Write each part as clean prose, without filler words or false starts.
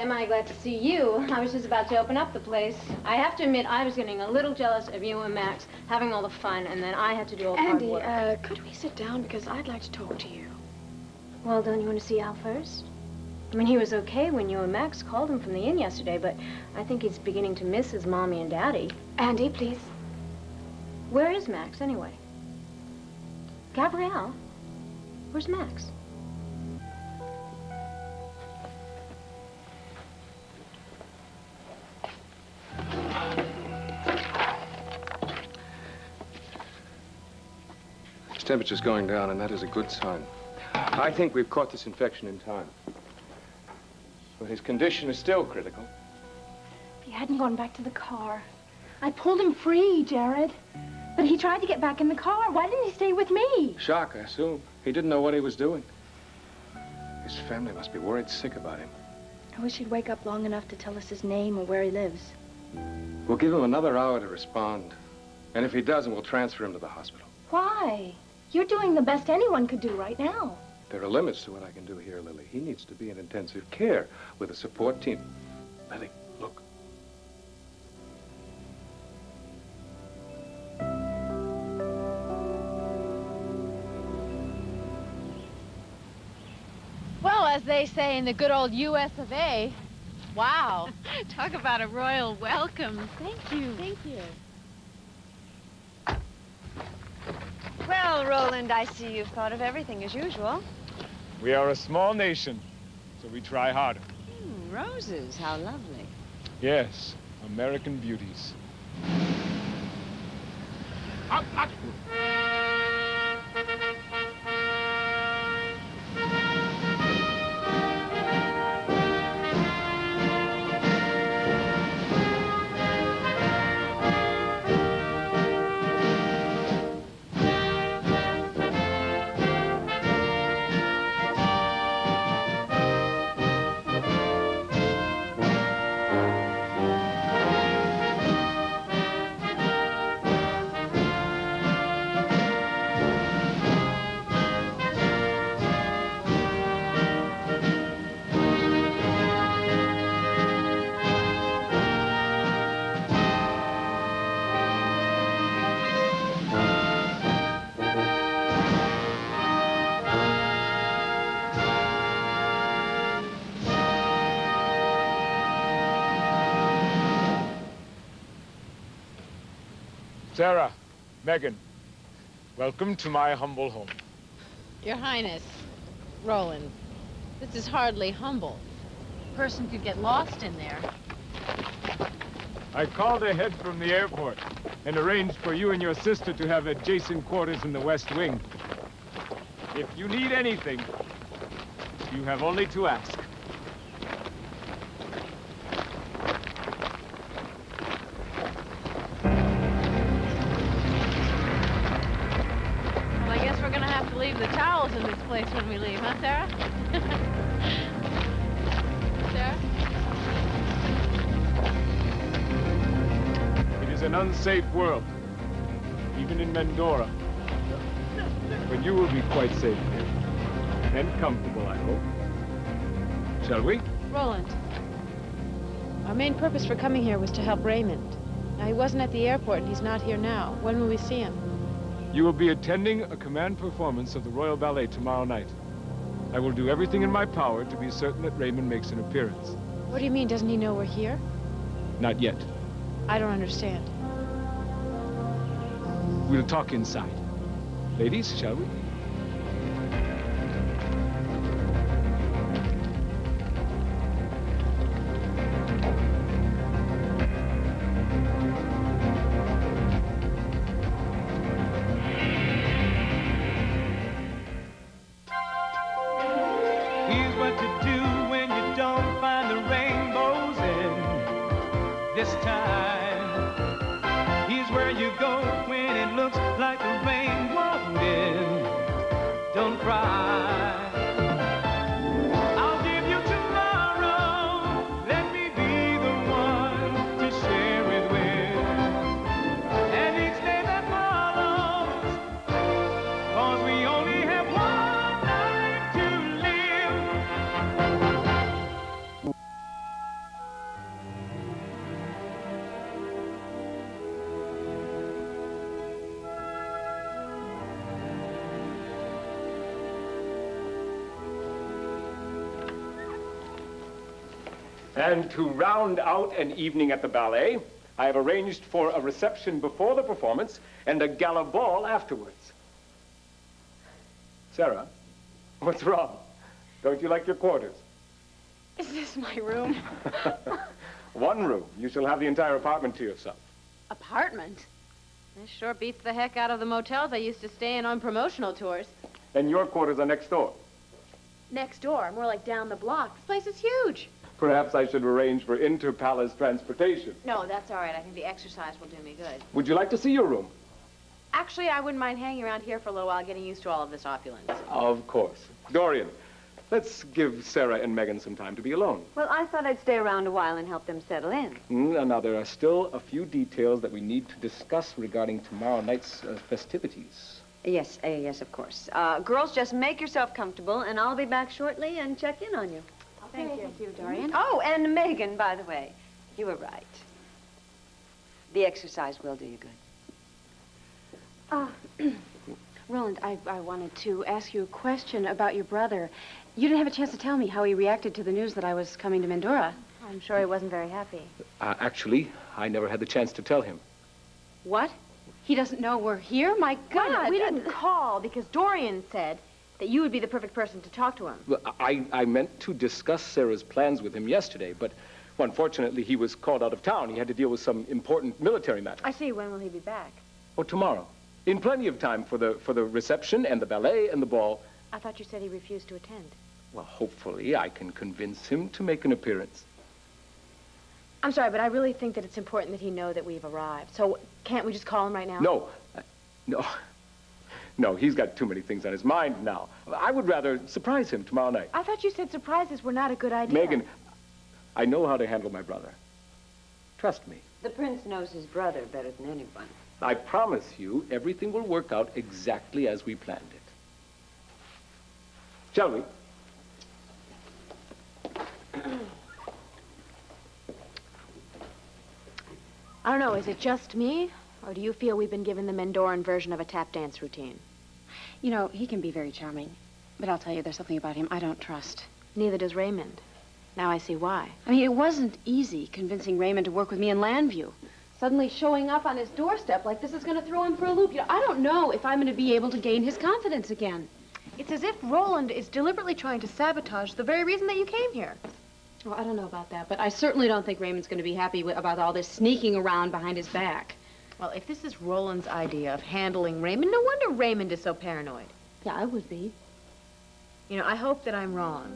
am I glad to see you. I was just about to open up the place. I have to admit, I was getting a little jealous of you and Max having all the fun, and then I had to do all the hard work. Andy, could we sit down? Because I'd like to talk to you. Well, don't you want to see Al first? I mean, he was okay when you and Max called him from the inn yesterday, but I think he's beginning to miss his mommy and daddy. Andy, please. Where is Max, anyway? Gabrielle? Where's Max? His temperature's going down, and that is a good sign. I think we've caught this infection in time. But his condition is still critical. He hadn't gone back to the car. I pulled him free, Jared. But he tried to get back in the car. Why didn't he stay with me? Shock, I assume. He didn't know what he was doing. His family must be worried sick about him. I wish he'd wake up long enough to tell us his name or where he lives. We'll give him another hour to respond. And if he doesn't, we'll transfer him to the hospital. Why? You're doing the best anyone could do right now. There are limits to what I can do here, Lily. He needs to be in intensive care with a support team. Lily, look. Well, as they say in the good old US of A, wow. Talk about a royal welcome. Thank you. Thank you. Well, Roland, I see you've thought of everything as usual. We are a small nation, so we try harder. Roses, how lovely. Yes, American beauties. Up, up. Sarah, Megan, welcome to my humble home. Your Highness, Roland, this is hardly humble. A person could get lost in there. I called ahead from the airport and arranged for you and your sister to have adjacent quarters in the West Wing. If you need anything, you have only to ask. Well, I guess we're gonna have to leave the towels in this place when we leave, huh, Sarah? Sarah? It is an unsafe world, even in Mendora. But you will be quite safe here. And comfortable, I hope. Shall we? Roland, our main purpose for coming here was to help Raymond. Now, he wasn't at the airport, and he's not here now. When will we see him? You will be attending a command performance of the Royal Ballet tomorrow night. I will do everything in my power to be certain that Raymond makes an appearance. What do you mean, doesn't he know we're here? Not yet. I don't understand. We'll talk inside. Ladies, shall we? Here's what to do when you don't find the rainbows in this time. Here's where you go when it looks like the rain won't end. Don't cry. I'll give you tomorrow. Let me be the one to share it with. And each day that follows, 'cause we only have one life to live. And to round out an evening at the ballet, I have arranged for a reception before the performance and a gala ball afterwards. Sarah, what's wrong? Don't you like your quarters? Is this my room? One room. You shall have the entire apartment to yourself. Apartment? This sure beats the heck out of the motels I used to stay in on promotional tours. And your quarters are next door. Next door, more like down the block. This place is huge. Perhaps I should arrange for inter-palace transportation. No, that's all right. I think the exercise will do me good. Would you like to see your room? Actually, I wouldn't mind hanging around here for a little while, getting used to all of this opulence. Of course. Dorian, let's give Sarah and Megan some time to be alone. Well, I thought I'd stay around a while and help them settle in. Now, there are still a few details that we need to discuss regarding tomorrow night's festivities. Yes, yes, of course. Girls, just make yourself comfortable, and I'll be back shortly and check in on you. Thank you, Dorian. Oh, and Megan, by the way, you were right. The exercise will do you good. Roland, I wanted to ask you a question about your brother. You didn't have a chance to tell me how he reacted to the news that I was coming to Mendora. I'm sure he wasn't very happy. Actually, I never had the chance to tell him. What? He doesn't know we're here? My God! We didn't call because Dorian said that you would be the perfect person to talk to him. Well, I meant to discuss Sarah's plans with him yesterday, but unfortunately he was called out of town. He had to deal with some important military matters. I see. When will he be back? Oh, tomorrow. In plenty of time for the reception and the ballet and the ball. I thought you said he refused to attend. Well, hopefully I can convince him to make an appearance. I'm sorry, but I really think that it's important that he know that we've arrived. So can't we just call him right now? No. No, he's got too many things on his mind now. I would rather surprise him tomorrow night. I thought you said surprises were not a good idea. Megan, I know how to handle my brother. Trust me. The prince knows his brother better than anyone. I promise you, everything will work out exactly as we planned it. Shall we? I don't know, is it just me? Or do you feel we've been given the Mendoran version of a tap dance routine? You know, he can be very charming. But I'll tell you, there's something about him I don't trust. Neither does Raymond. Now I see why. I mean, it wasn't easy convincing Raymond to work with me in Landview. Suddenly showing up on his doorstep like this is going to throw him for a loop. You know, I don't know if I'm going to be able to gain his confidence again. It's as if Roland is deliberately trying to sabotage the very reason that you came here. Well, I don't know about that, but I certainly don't think Raymond's going to be happy about all this sneaking around behind his back. Well, if this is Roland's idea of handling Raymond, no wonder Raymond is so paranoid. Yeah, I would be. You know, I hope that I'm wrong.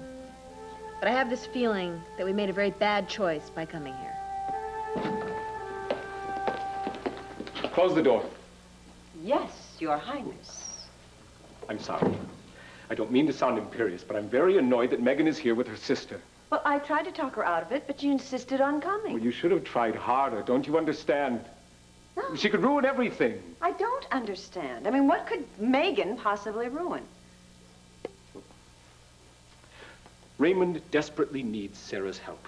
But I have this feeling that we made a very bad choice by coming here. Close the door. Yes, Your Highness. I'm sorry. I don't mean to sound imperious, but I'm very annoyed that Megan is here with her sister. Well, I tried to talk her out of it, but you insisted on coming. Well, you should have tried harder. Don't you understand? No. She could ruin everything. I don't understand. I mean, what could Megan possibly ruin? Raymond desperately needs Sarah's help.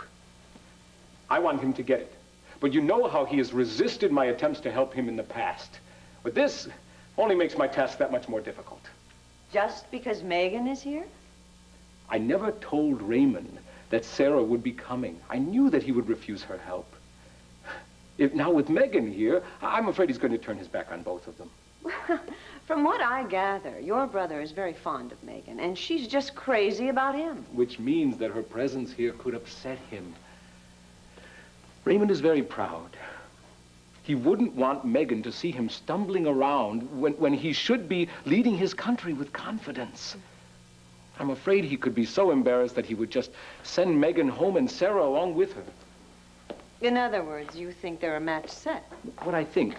I want him to get it. But you know how he has resisted my attempts to help him in the past. But this only makes my task that much more difficult. Just because Megan is here? I never told Raymond that Sarah would be coming. I knew that he would refuse her help. Now with Megan here, I'm afraid he's going to turn his back on both of them. From what I gather, your brother is very fond of Megan, and she's just crazy about him. Which means that her presence here could upset him. Raymond is very proud. He wouldn't want Megan to see him stumbling around when he should be leading his country with confidence. I'm afraid he could be so embarrassed that he would just send Megan home and Sarah along with her. In other words, you think they're a match set? What I think,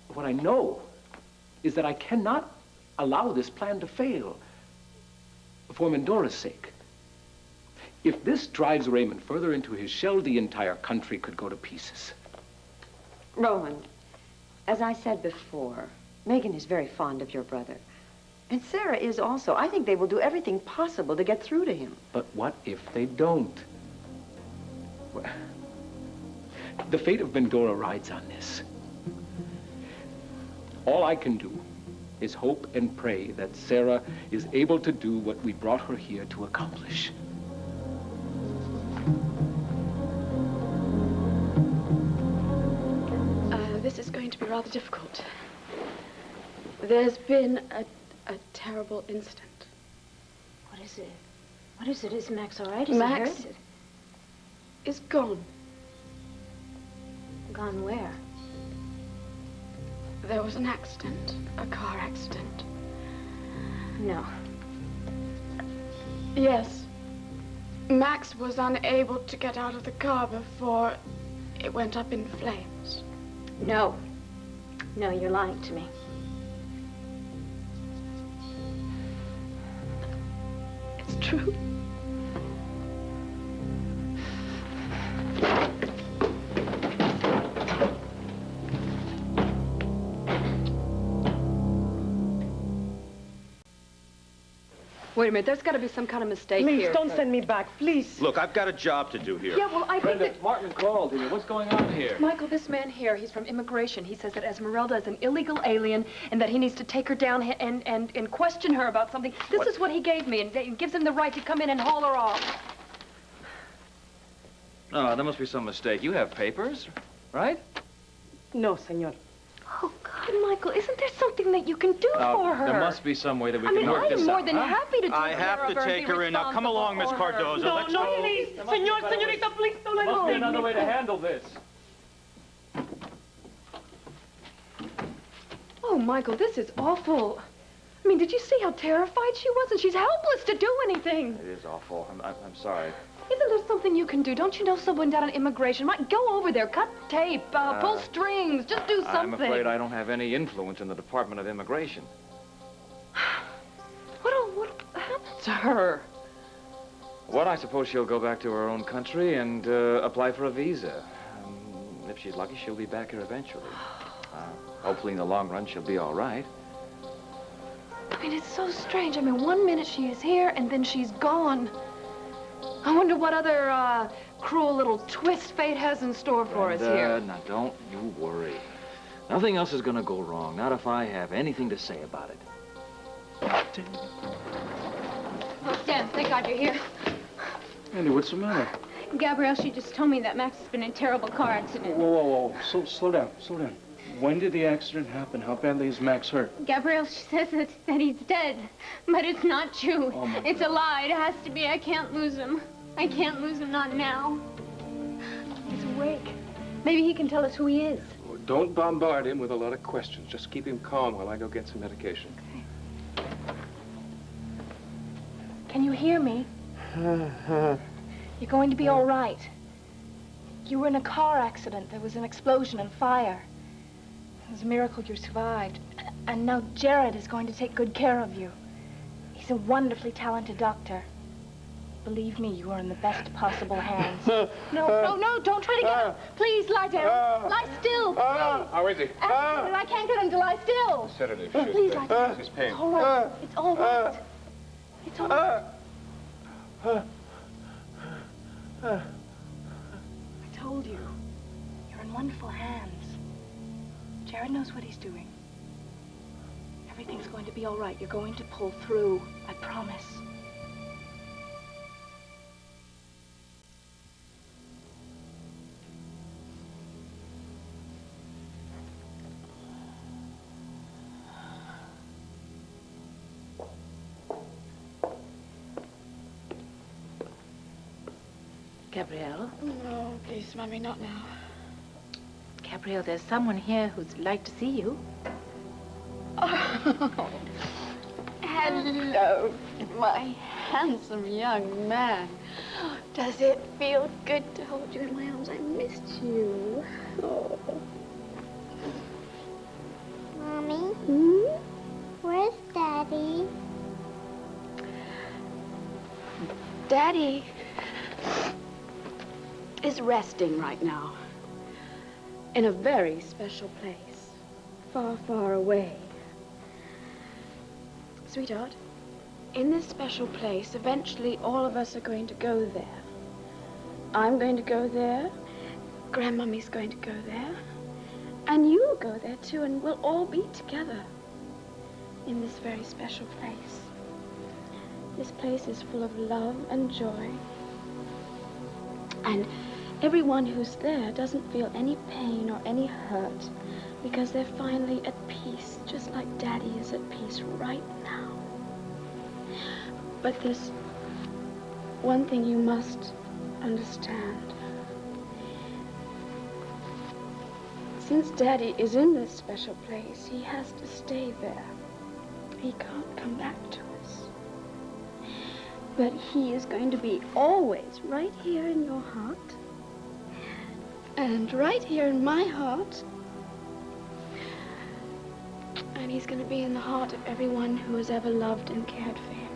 what I know, is that I cannot allow this plan to fail for Mendora's sake. If this drives Raymond further into his shell, the entire country could go to pieces. Roland, as I said before, Megan is very fond of your brother. And Sarah is also. I think they will do everything possible to get through to him. But what if they don't? Well, the fate of Mendora rides on this. All I can do is hope and pray that Sarah is able to do what we brought her here to accomplish. rather difficult. There's been a terrible incident. What is it? What is it? Is Max all right? Is Max he hurt? is gone. Gone where? There was an accident, a car accident. No. Yes. Max was unable to get out of the car before it went up in flames. No. No, you're lying to me. It's true. Wait a minute, there's got to be some kind of mistake Please, here. don't send me back, please. Look, I've got a job to do here. Yeah, well, I think that... Martin called here. What's going on here? Michael, this man here, he's from immigration. He says that Esmeralda is an illegal alien and that he needs to take her down and question her about something. This is what he gave me, and it gives him the right to come in and haul her off. No, there must be some mistake. You have papers, right? No, senor. Oh, God, Michael, isn't there something that you can do for her? There must be some way that we I can mean, work this I'm more out. than happy to take I care have of to her and take be her in. Now, come along, Miss responsible for her. Cardozo. No, Let's no, go. please. Senor, señorita, please don't let Must be me. another way to handle this. Oh, Michael, this is awful. I mean, did you see how terrified she was? And she's helpless to do anything. It is awful. I'm sorry. Isn't there something you can do? Don't you know someone down on immigration? Might go over there, cut tape, pull strings, just do something. I'm afraid I don't have any influence in the Department of Immigration. What happened to her? Well, I suppose she'll go back to her own country and apply for a visa. If she's lucky, she'll be back here eventually. Hopefully, in the long run, she'll be all right. I mean, it's so strange. I mean, 1 minute she is here, and then she's gone. I wonder what other cruel little twist fate has in store for us here. Now, don't you worry. Nothing else is going to go wrong. Not if I have anything to say about it. Oh, Dan, thank God you're here. Andy, what's the matter? Gabrielle, she just told me that Max has been in a terrible car accident. Whoa. Slow down. When did the accident happen? How badly is Max hurt? Gabrielle, she says that he's dead, but it's not true. Oh, my It's a lie. It has to be. I can't lose him. I can't lose him, not now. He's awake. Maybe he can tell us who he is. Don't bombard him with a lot of questions. Just keep him calm while I go get some medication. Okay. Can you hear me? You're going to be all right. You were in a car accident. There was an explosion and fire. It was a miracle you survived. And now Jared is going to take good care of you. He's a wonderfully talented doctor. Believe me, you are in the best possible hands. No, don't try to get up. Please, lie down. Lie still. How is he? I can't get him to lie still. Sedative. Please, lie down. His pain. It's all right. It's all right. It's all right. I told you. You're in wonderful hands. Jared knows what he's doing. Everything's going to be all right. You're going to pull through. I promise. Gabrielle? No, please, Mommy, not now. Gabrielle, there's someone here who'd like to see you. Oh. Hello, my handsome young man. Does it feel good to hold you in my arms? I missed you. Oh. Mommy? Where's Daddy? Daddy is resting right now in a very special place, far, far away. Sweetheart, in this special place, eventually all of us are going to go there. I'm going to go there, Grandmommy's going to go there, and you'll go there too, and we'll all be together in this very special place. This place is full of love and joy. And Everyone who's there doesn't feel any pain or any hurt because they're finally at peace, just like Daddy is at peace right now. But there's one thing you must understand. Since Daddy is in this special place, he has to stay there. He can't come back to us. But he is going to be always right here in your heart. And right here in my heart. And he's going to be in the heart of everyone who has ever loved and cared for him.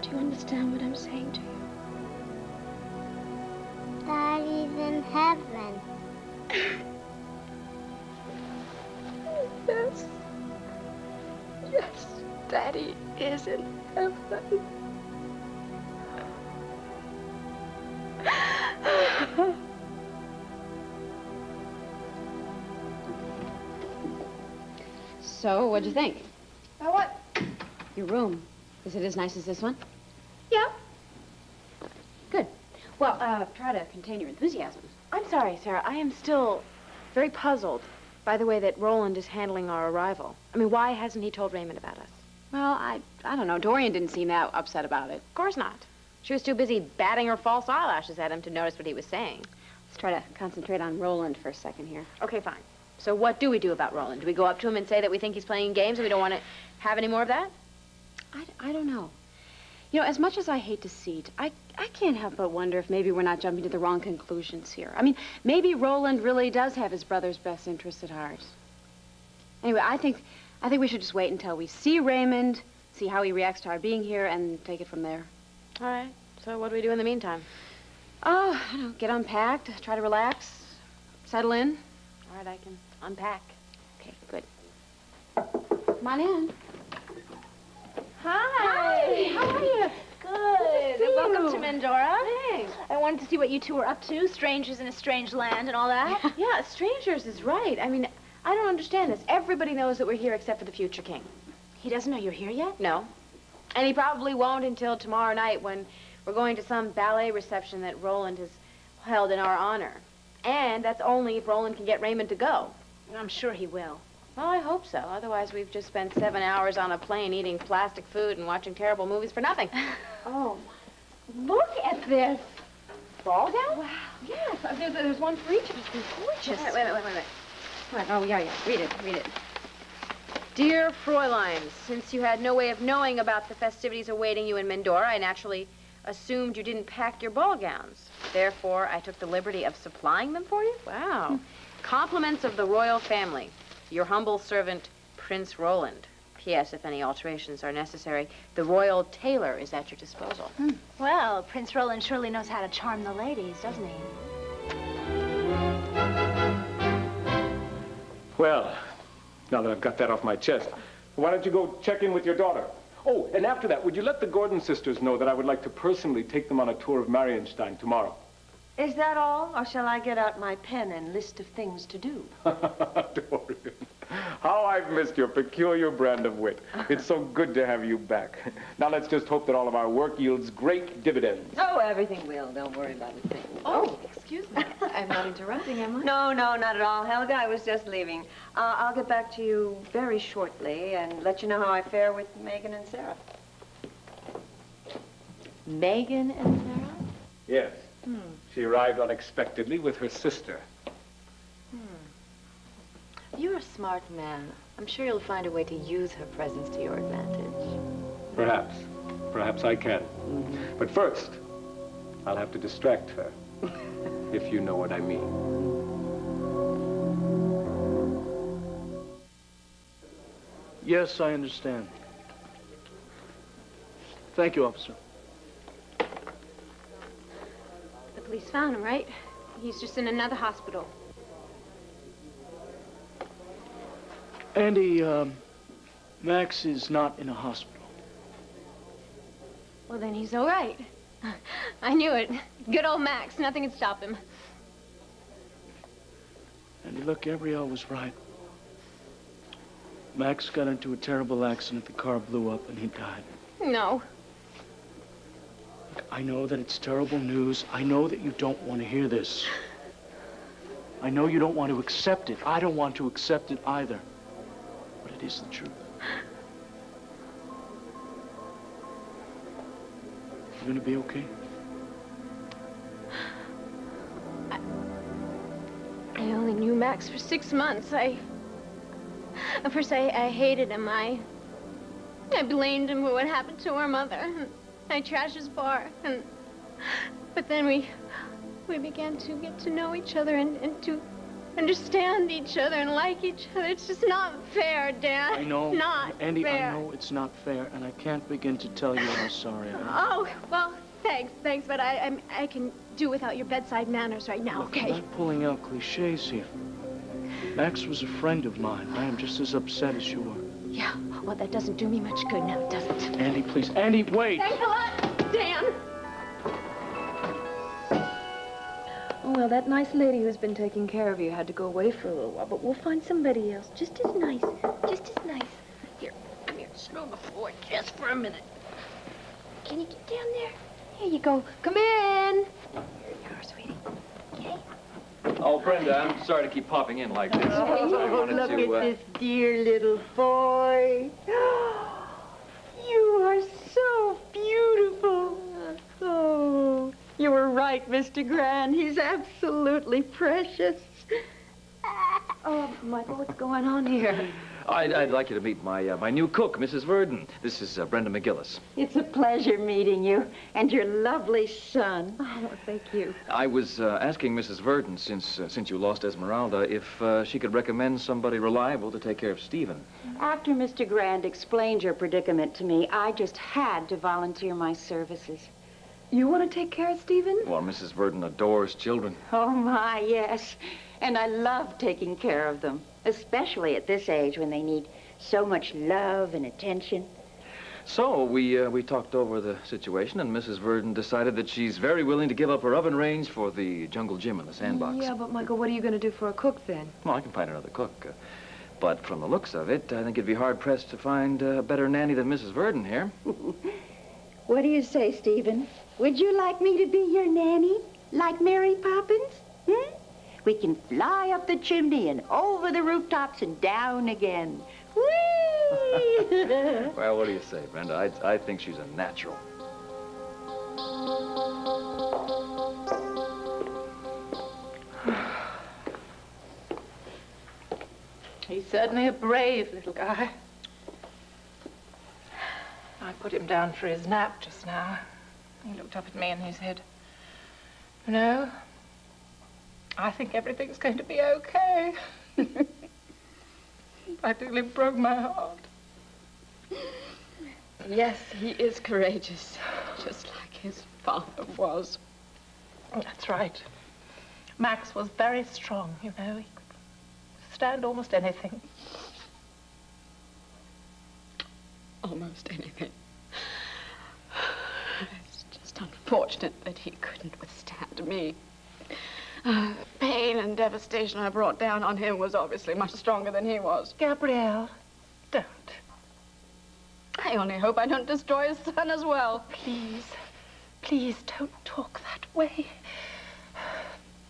Do you understand what I'm saying to you? Daddy's in heaven. Yes. Yes, Daddy is in heaven. So, what'd you think? About what? Your room. Is it as nice as this one? Yeah. Good. Well, try to contain your enthusiasm. I'm sorry, Sarah. I am still very puzzled by the way that Roland is handling our arrival. I mean, why hasn't he told Raymond about us? Well, I don't know. Dorian didn't seem that upset about it. Of course not. She was too busy batting her false eyelashes at him to notice what he was saying. Let's try to concentrate on Roland for a second here. Okay, fine. So what do we do about Roland? Do we go up to him and say that we think he's playing games and we don't want to have any more of that? I don't know. You know, as much as I hate deceit, I can't help but wonder if maybe we're not jumping to the wrong conclusions here. I mean, maybe Roland really does have his brother's best interests at heart. Anyway, I think we should just wait until we see Raymond, see how he reacts to our being here, and take it from there. All right. So what do we do in the meantime? Oh, I don't know, get unpacked, try to relax, settle in. All right, I can unpack. Okay, good. Come on in. Hi. How are you? Good. Welcome to Mendora. Thanks. I wanted to see what you two were up to, strangers in a strange land and all that. Yeah, strangers is right. I mean, I don't understand this. Everybody knows that we're here except for the future king. He doesn't know you're here yet? No. And he probably won't until tomorrow night when we're going to some ballet reception that Roland has held in our honor. And that's only if Roland can get Raymond to go. I'm sure he will. Well, I hope so. Otherwise, we've just spent 7 hours on a plane eating plastic food and watching terrible movies for nothing. Oh, look at this. Ball gown? Wow. Yes, there's one for each of us. They're gorgeous. Wait. Right, oh, yeah. Read it. Dear Fräulein, since you had no way of knowing about the festivities awaiting you in Mendora, I naturally assumed you didn't pack your ball gowns. Therefore, I took the liberty of supplying them for you. Wow. Compliments of the royal family. Your humble servant, Prince Roland. P.S. If any alterations are necessary, the royal tailor is at your disposal. Well, Prince Roland surely knows how to charm the ladies, doesn't he? Well, now that I've got that off my chest, why don't you go check in with your daughter? Oh, and after that, would you let the Gordon sisters know that I would like to personally take them on a tour of Marienstein tomorrow? Is that all? Or shall I get out my pen and list of things to do? Dorian, how I've missed your peculiar brand of wit. It's so good to have you back. Now let's just hope that all of our work yields great dividends. Oh, everything will. Don't worry about a thing. Oh, excuse me. I'm not interrupting, am I? No, not at all, Helga. I was just leaving. I'll get back to you very shortly and let you know how I fare with Megan and Sarah. Megan and Sarah? Yes. She arrived unexpectedly with her sister. You're a smart man. I'm sure you'll find a way to use her presence to your advantage. Perhaps. Perhaps I can. But first, I'll have to distract her, if you know what I mean. Yes, I understand. Thank you, officer. The police found him, right? He's just in another hospital. Andy, Max is not in a hospital. Well, then he's all right. I knew it. Good old Max. Nothing can stop him. Andy, look, Gabrielle was right. Max got into a terrible accident. The car blew up and he died. No. Look, I know that it's terrible news. I know that you don't want to hear this. I know you don't want to accept it. I don't want to accept it either. But it is the truth. You're gonna be okay? I only knew Max for 6 months. At first I hated him. I blamed him for what happened to our mother. I trashed his bar. But then we began to get to know each other and to understand each other and like each other. It's just not fair, Dad. I know. Not Andy, fair. I know it's not fair, and I can't begin to tell you how sorry I am. Oh, well, thanks, but I can do without your bedside manners right now, Look, okay? I'm not pulling out cliches here. Max was a friend of mine. I am just as upset as you are. Yeah, well, that doesn't do me much good now, does it? Andy, please. Andy, wait! Thanks a lot, Dan. Oh, well, that nice lady who's been taking care of you had to go away for a little while, but we'll find somebody else just as nice. Just as nice. Here, come here. Sit on the floor just for a minute. Can you get down there? Here you go. Come in. Here you are, sweetie. Okay. Oh, Brenda, I'm sorry to keep popping in like this. I wanted Look to, at this dear little boy. You are so beautiful. Oh, you were right, Mr. Grant. He's absolutely precious. Oh, Michael, what's going on here? I'd like you to meet my new cook, Mrs. Verdon. This is Brenda McGillis. It's a pleasure meeting you and your lovely son. Oh, thank you. I was asking Mrs. Verdon, since you lost Esmeralda, if she could recommend somebody reliable to take care of Stephen. After Mr. Grant explained your predicament to me, I just had to volunteer my services. You want to take care of Stephen? Well, Mrs. Verdon adores children. Oh, my, yes. And I love taking care of them, especially at this age when they need so much love and attention. So we talked over the situation, and Mrs. Verdon decided that she's very willing to give up her oven range for the jungle gym and the sandbox. Yeah, but Michael, what are you going to do for a cook then? Well, I can find another cook. But from the looks of it, I think it'd be hard-pressed to find a better nanny than Mrs. Verdon here. What do you say, Stephen? Would you like me to be your nanny, like Mary Poppins? We can fly up the chimney and over the rooftops and down again. Whee! Well, what do you say, Brenda? I think she's a natural. He's certainly a brave little guy. I put him down for his nap just now. He looked up at me and he said, "You know, I think everything's going to be okay." Practically broke my heart. Yes, he is courageous, just like his father was. That's right. Max was very strong, you know. He could stand almost anything. Almost anything. It's just unfortunate that he couldn't withstand me. Pain and devastation I brought down on him was obviously much stronger than he was. Gabrielle, don't. I only hope I don't destroy his son as well. Please, please don't talk that way.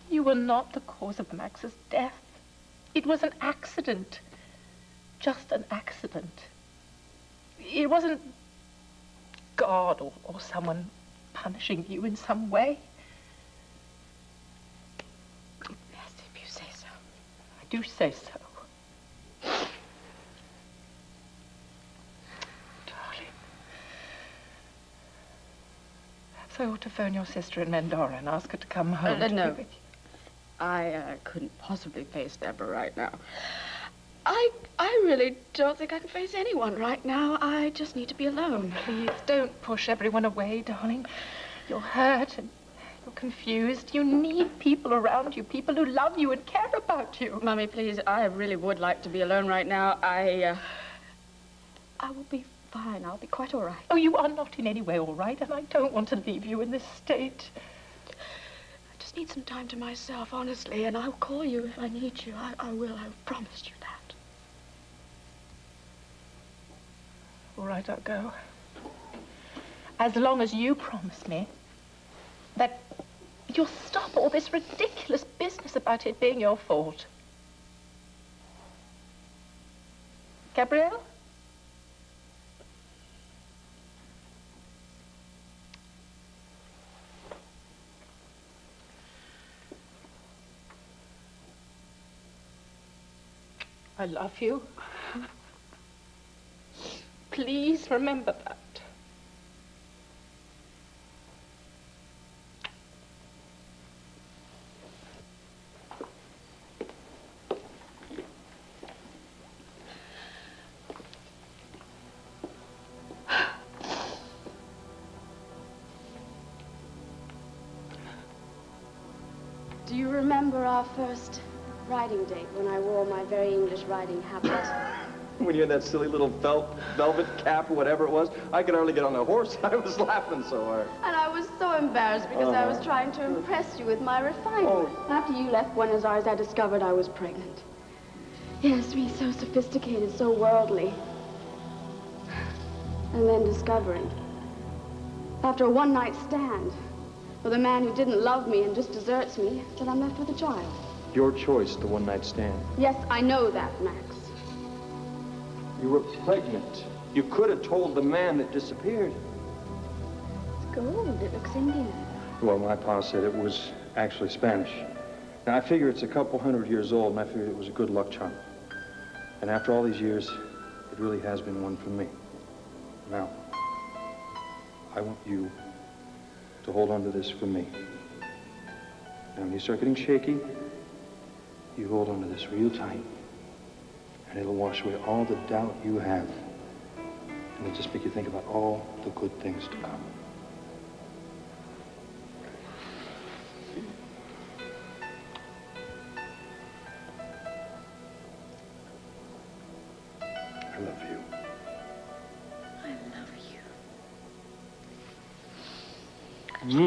You were not the cause of Max's death. It was an accident. Just an accident. It wasn't God or someone punishing you in some way. Yes, if you say so. I do say so. Darling. Perhaps I ought to phone your sister in Mendora and ask her to come home to no. be with you. I couldn't possibly face Deborah right now. I really don't think I can face anyone right now. I just need to be alone. Please don't push everyone away, darling. You're hurt and you're confused. You need people around you, people who love you and care about you. Mummy, please, I really would like to be alone right now. I will be fine. I'll be quite all right. Oh, you are not in any way all right, and I don't want to leave you in this state. I just need some time to myself, honestly, and I'll call you if I need you. I will. I've promised you that. All right, I'll go. as long as you promise me that you'll stop all this ridiculous business about it being your fault. Gabrielle? I love you. Please remember that. Do you remember our first riding date when I wore my very English riding habit? When you had that silly little velvet cap or whatever it was, I could hardly get on a horse. I was laughing so hard. And I was so embarrassed because I was trying to impress you with my refinement. After you left Buenos Aires, I discovered I was pregnant. Yes, me so sophisticated, so worldly. And then discovering, after a one-night stand, with a man who didn't love me and just deserts me, that I'm left with a child. Your choice, the one-night stand. Yes, I know that, Max. You were pregnant. You could have told the man that disappeared. It's gold. It looks Indian. Well, my pa said it was actually Spanish. Now, I figure it's a couple hundred years old, and I figured it was a good luck charm. And after all these years, it really has been one for me. Now, I want you to hold on to this for me. Now, when you start getting shaky, you hold on to this real tight, and it'll wash away all the doubt you have. And it'll just make you think about all the good things to come. I love you. I love you. We're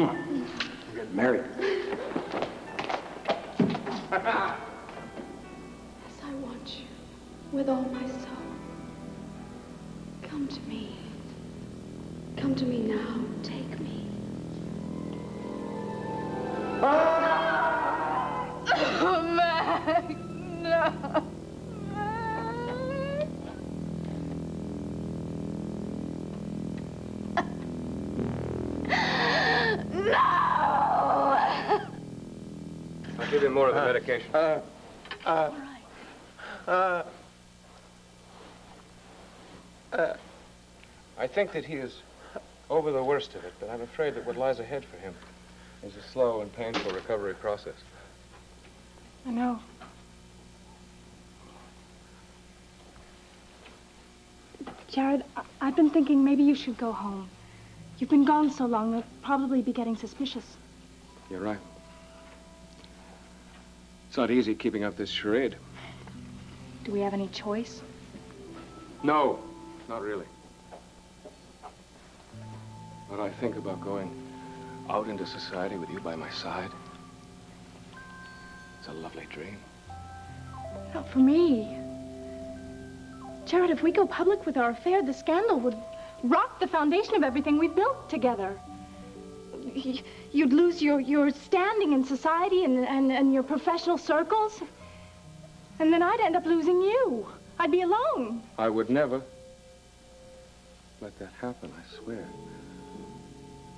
getting married. Yes, I want you with all my soul. Come to me. Come to me now. Take me. Oh, Max, no. I'll give you more of the medication. I think that he is over the worst of it, but I'm afraid that what lies ahead for him is a slow and painful recovery process. I know. Jared, I've been thinking maybe you should go home. You've been gone so long, they'll probably be getting suspicious. You're right. It's not easy keeping up this charade. Do we have any choice? No, not really. But I think about going out into society with you by my side. It's a lovely dream. Not for me. Jared, if we go public with our affair, the scandal would rock the foundation of everything we've built together. You'd lose your standing in society and your professional circles. And then I'd end up losing you. I'd be alone. I would never let that happen, I swear.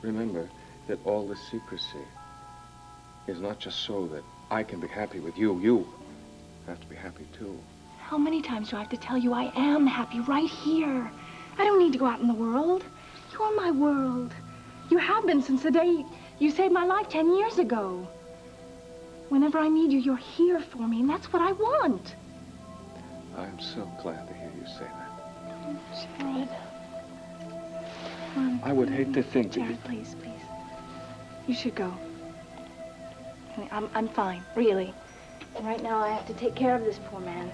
Remember that all the secrecy is not just so that I can be happy with you. You have to be happy, too. How many times do I have to tell you I am happy right here? I don't need to go out in the world. You're my world. You have been since the day you saved my life 10 years ago. Whenever I need you, you're here for me, and that's what I want. I'm so glad to hear you say that. Jared. I would hate to think that you... Jared, please, please. You should go. I'm fine, really. And right now, I have to take care of this poor man.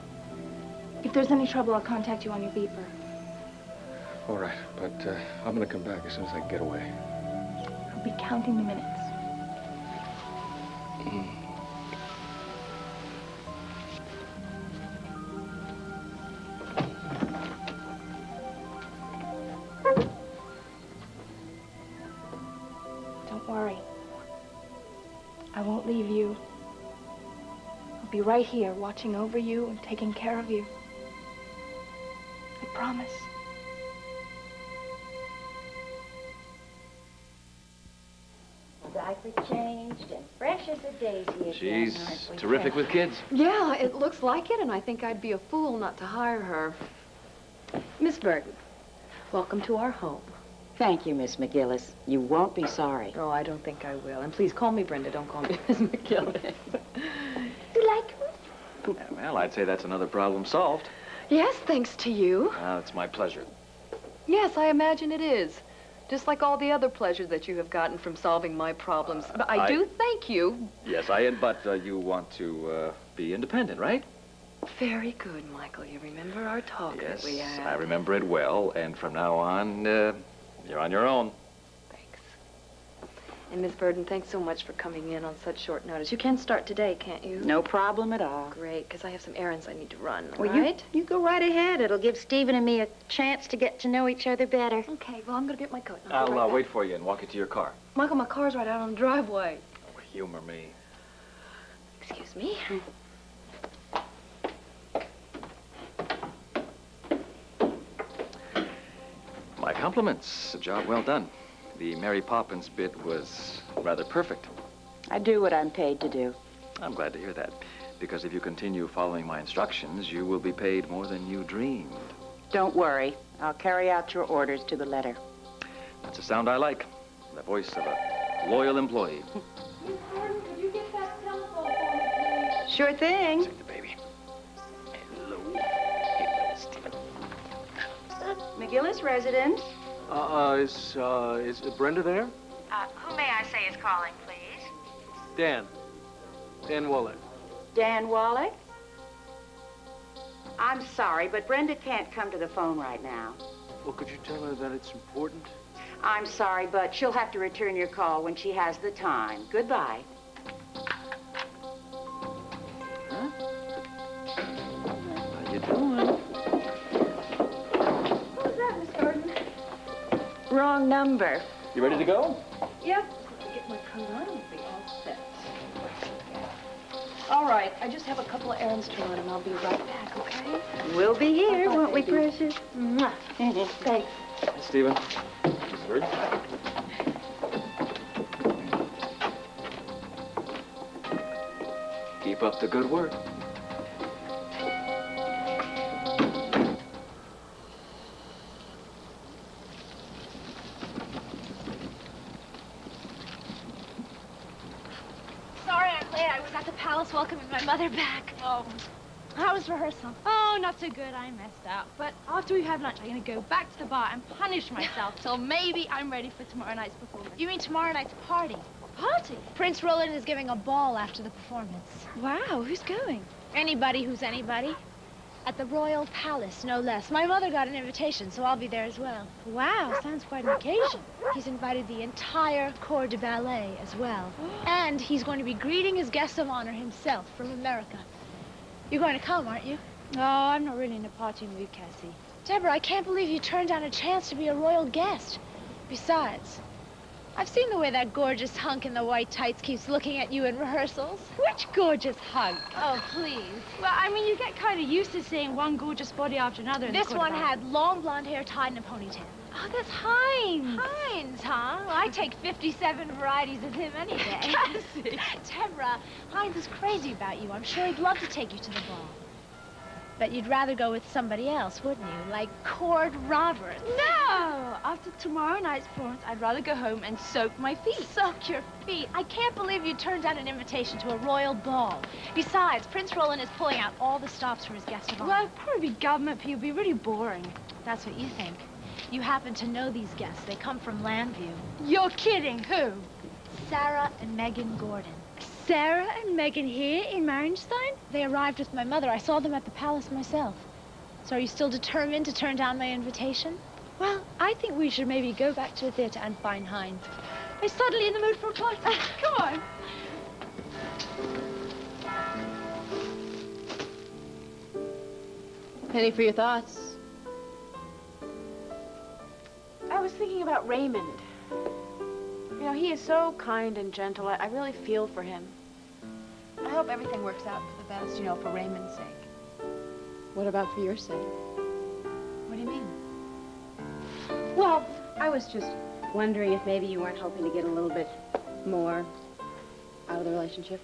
If there's any trouble, I'll contact you on your beeper. All right, but I'm going to come back as soon as I can get away. I'll be counting the minutes. be right here watching over you and taking care of you. I promise. Diaper changed and fresh as a daisy again. She's terrific with kids. Yeah, it looks like it, and I think I'd be a fool not to hire her. Miss Burton, welcome to our home. Thank you, Miss McGillis. You won't be sorry. Oh, I don't think I will. And please call me Brenda. Don't call me Miss McGillis. You like her? Well, I'd say that's another problem solved. Yes, thanks to you. It's my pleasure. Yes, I imagine it is. Just like all the other pleasure that you have gotten from solving my problems. But I do thank you. Yes, but you want to be independent, right? Very good, Michael. You remember our talk Yes, that we had. I remember it well, and from now on, you're on your own. And Miss Burden, thanks so much for coming in on such short notice. You can start today, can't you? No problem at all. Great, because I have some errands I need to run, all Well, right? you go right ahead. It'll give Stephen and me a chance to get to know each other better. Okay, well, I'm going to get my coat. I'll wait for you and walk you to your car. Michael, my car's right out on the driveway. Oh, humor me. Excuse me. My compliments. A job well done. The Mary Poppins bit was rather perfect. I do what I'm paid to do. I'm glad to hear that, because if you continue following my instructions, you will be paid more than you dreamed. Don't worry. I'll carry out your orders to the letter. That's a sound I like. The voice of a loyal employee. Miss Burden, could you get that telephone for me, please? Sure thing. Take the baby. Hello. Hey, Stephen. McGillis residence. Is Brenda there? Who may I say is calling, please? Dan Wallach. Dan Wallach? I'm sorry, but Brenda can't come to the phone right now. Well, could you tell her that it's important? I'm sorry, but she'll have to return your call when she has the time. Goodbye. Huh? How you doing? Who's that, Miss Burden? Wrong number. You ready to go? Yep. Get my coat on and be all set. All right, I just have a couple of errands to run, and I'll be right back, okay? We'll be here, Bye-bye, won't we, baby. precious? Mwah. Thanks. Hey, Stephen. Miss Bird. Keep up the good work. Sorry I'm late. I was at the palace welcoming my mother back. Oh. How was rehearsal? Oh, not so good. I messed up. But after we have lunch, I'm going to go back to the bar and punish myself till maybe I'm ready for tomorrow night's performance. You mean tomorrow night's party? Party? Prince Roland is giving a ball after the performance. Wow, who's going? Anybody who's anybody. At the Royal Palace, no less. My mother got an invitation, so I'll be there as well. Wow, sounds quite an occasion. He's invited the entire corps de ballet as well. And he's going to be greeting his guest of honor himself from America. You're going to come, aren't you? Oh, I'm not really in a party mood, Cassie. Deborah, I can't believe you turned down a chance to be a royal guest. Besides, I've seen the way that gorgeous hunk in the white tights keeps looking at you in rehearsals. Which gorgeous hunk? Oh, please. Well, I mean, you get kind of used to seeing one gorgeous body after another in the This court one of had long blonde hair tied in a ponytail. Oh, that's Hines. Hines, huh? Well, I take 57 varieties of him any day. Cassie. Deborah, Hines is crazy about you. I'm sure he'd love to take you to the ball. But you'd rather go with somebody else, wouldn't you? Like Cord Roberts. No! After tomorrow night's performance, I'd rather go home and soak my feet. Soak your feet. I can't believe you turned down an invitation to a royal ball. Besides, Prince Roland is pulling out all the stops for his guest of honor. Well, it'd probably be government people. It'd be really boring. That's what you think. You happen to know these guests. They come from Landview. You're kidding. Who? Sarah and Megan Gordon. Sarah and Megan here in Marenstein? They arrived with my mother. I saw them at the palace myself. So are you still determined to turn down my invitation? Well, I think we should maybe go back to the theater and find Hines. I'm suddenly in the mood for a party. Come on. Penny for your thoughts. I was thinking about Raymond. You know, he is so kind and gentle. I really feel for him. hope everything works out for the best, you know, for Raymond's sake. What about for your sake? What do you mean? Well, I was just wondering if maybe you weren't hoping to get a little bit more out of the relationship.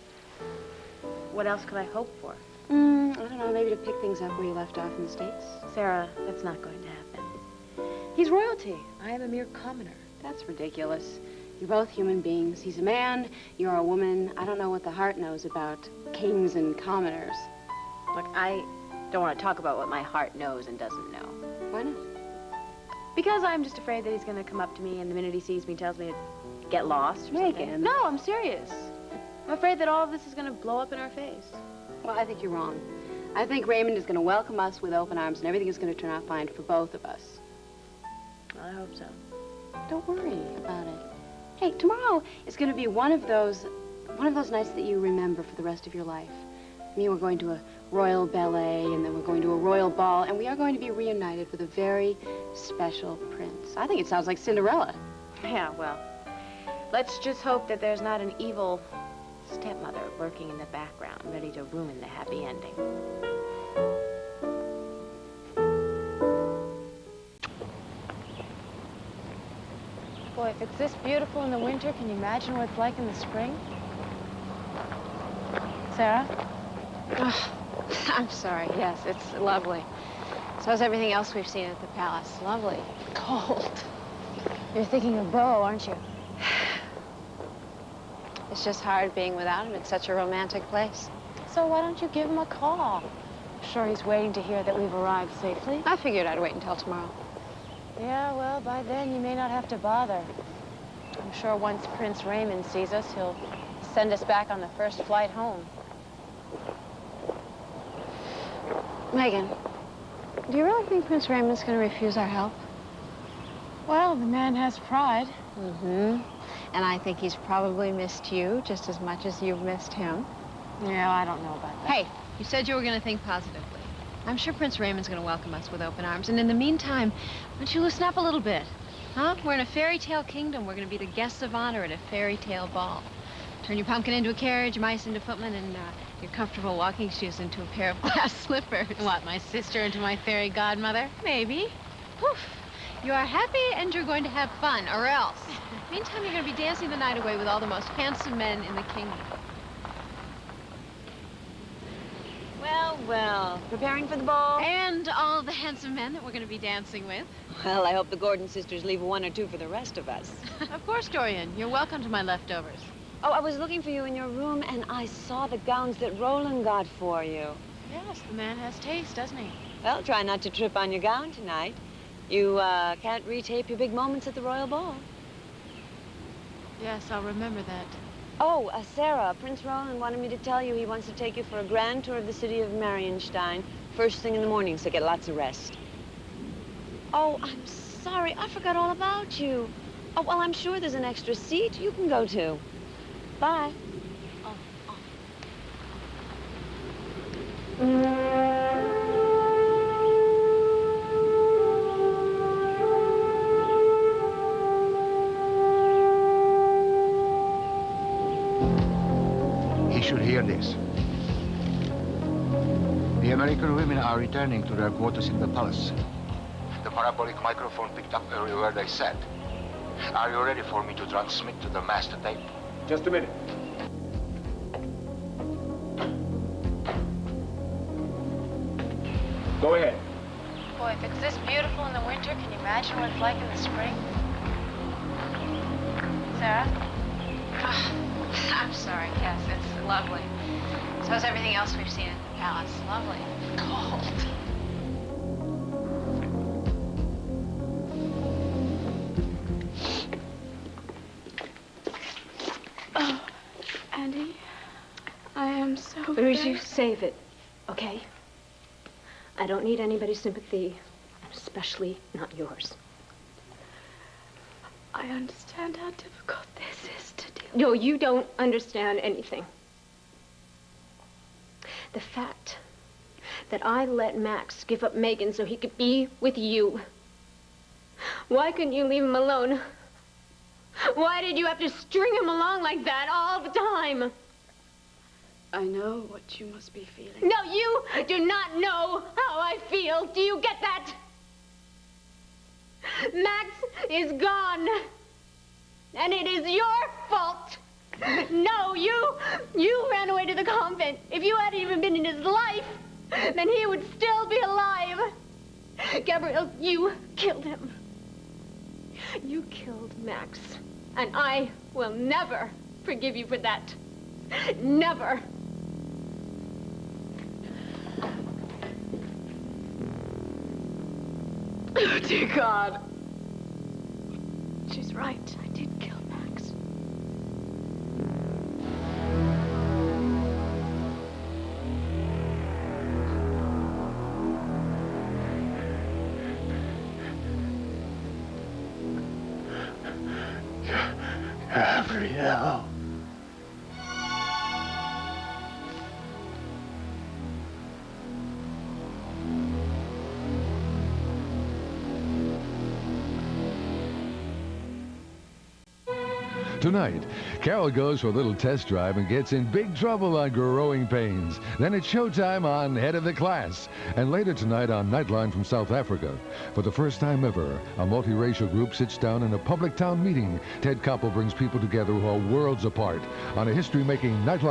What else could I hope for? I don't know, maybe to pick things up where you left off in the States. Sarah, that's not going to happen. He's royalty. I am a mere commoner. That's ridiculous. You're both human beings. He's a man, you're a woman. I don't know what the heart knows about kings and commoners. Look, I don't want to talk about what my heart knows and doesn't know. Why not? Because I'm just afraid that he's going to come up to me and the minute he sees me tells me to get lost or something. Megan. No, I'm serious. I'm afraid that all of this is going to blow up in our face. Well, I think you're wrong. I think Raymond is going to welcome us with open arms and everything is going to turn out fine for both of us. Well, I hope so. Don't worry about it. Hey, tomorrow is going to be one of those nights that you remember for the rest of your life. Me, we're going to a royal ballet, and then we're going to a royal ball, and we are going to be reunited with a very special prince. I think it sounds like Cinderella. Yeah, well, let's just hope that there's not an evil stepmother lurking in the background, ready to ruin the happy ending. Boy, if it's this beautiful in the winter, can you imagine what it's like in the spring? Sarah? Oh, I'm sorry. Yes, it's lovely. So is everything else we've seen at the palace. Lovely. Cold. You're thinking of Beau, aren't you? It's just hard being without him. It's such a romantic place. So why don't you give him a call? I'm sure he's waiting to hear that we've arrived safely. I figured I'd wait until tomorrow. Yeah, well, by then you may not have to bother. I'm sure once Prince Raymond sees us, he'll send us back on the first flight home. Megan, do you really think Prince Raymond's going to refuse our help? Well, the man has pride. Mm-hmm. And I think he's probably missed you just as much as you've missed him. Yeah, I don't know about that. Hey, you said you were going to think positively. I'm sure Prince Raymond's going to welcome us with open arms. And in the meantime, why don't you loosen up a little bit? Huh? We're in a fairy tale kingdom. We're going to be the guests of honor at a fairy tale ball. Turn your pumpkin into a carriage, mice into footmen, and your comfortable walking shoes into a pair of glass slippers. What, my sister into my fairy godmother? Maybe. Poof. You are happy and you're going to have fun, or else. Meantime, you're going to be dancing the night away with all the most handsome men in the kingdom. Well, well, preparing for the ball? And all the handsome men that we're going to be dancing with. Well, I hope the Gordon sisters leave one or two for the rest of us. Of course, Dorian. You're welcome to my leftovers. Oh, I was looking for you in your room, and I saw the gowns that Roland got for you. Yes, the man has taste, doesn't he? Well, try not to trip on your gown tonight. You can't retape your big moments at the royal ball. Yes, I'll remember that. Oh, Sarah, Prince Roland wanted me to tell you he wants to take you for a grand tour of the city of Marienstein first thing in the morning, so get lots of rest. Oh, I'm sorry. I forgot all about you. Oh, well, I'm sure there's an extra seat you can go to. Bye. He should hear this. The American women are returning to their quarters in the palace. The parabolic microphone picked up every word they said. Are you ready for me to transmit to the master tape? Just a minute. Go ahead. Boy, if it's this beautiful in the winter, can you imagine what it's like in the spring? Sarah? Oh, I'm sorry. Yes, it's lovely. So is everything else we've seen at the palace. Lovely. Cold. Oh, Andy, I am so Louise, you bad. save it, okay? I don't need anybody's sympathy, especially not yours. I understand how difficult this is to deal with. No, you don't understand anything. The fact that I let Max give up Megan so he could be with you. Why couldn't you leave him alone? Why did you have to string him along like that all the time? I know what you must be feeling. No, you do not know how I feel. Do you get that? Max is gone. And it is your fault. No, you ran away to the convent. If you hadn't even been in his life, then he would still be alive. Gabrielle, you killed him. You killed Max. And I will never forgive you for that. Never. Oh, dear God. She's right. I did kill Max. Gabrielle. Tonight, Carol goes for a little test drive and gets in big trouble on Growing Pains. Then it's showtime on Head of the Class. And later tonight on Nightline from South Africa. For the first time ever, a multiracial group sits down in a public town meeting. Ted Koppel brings people together who are worlds apart on a history-making Nightline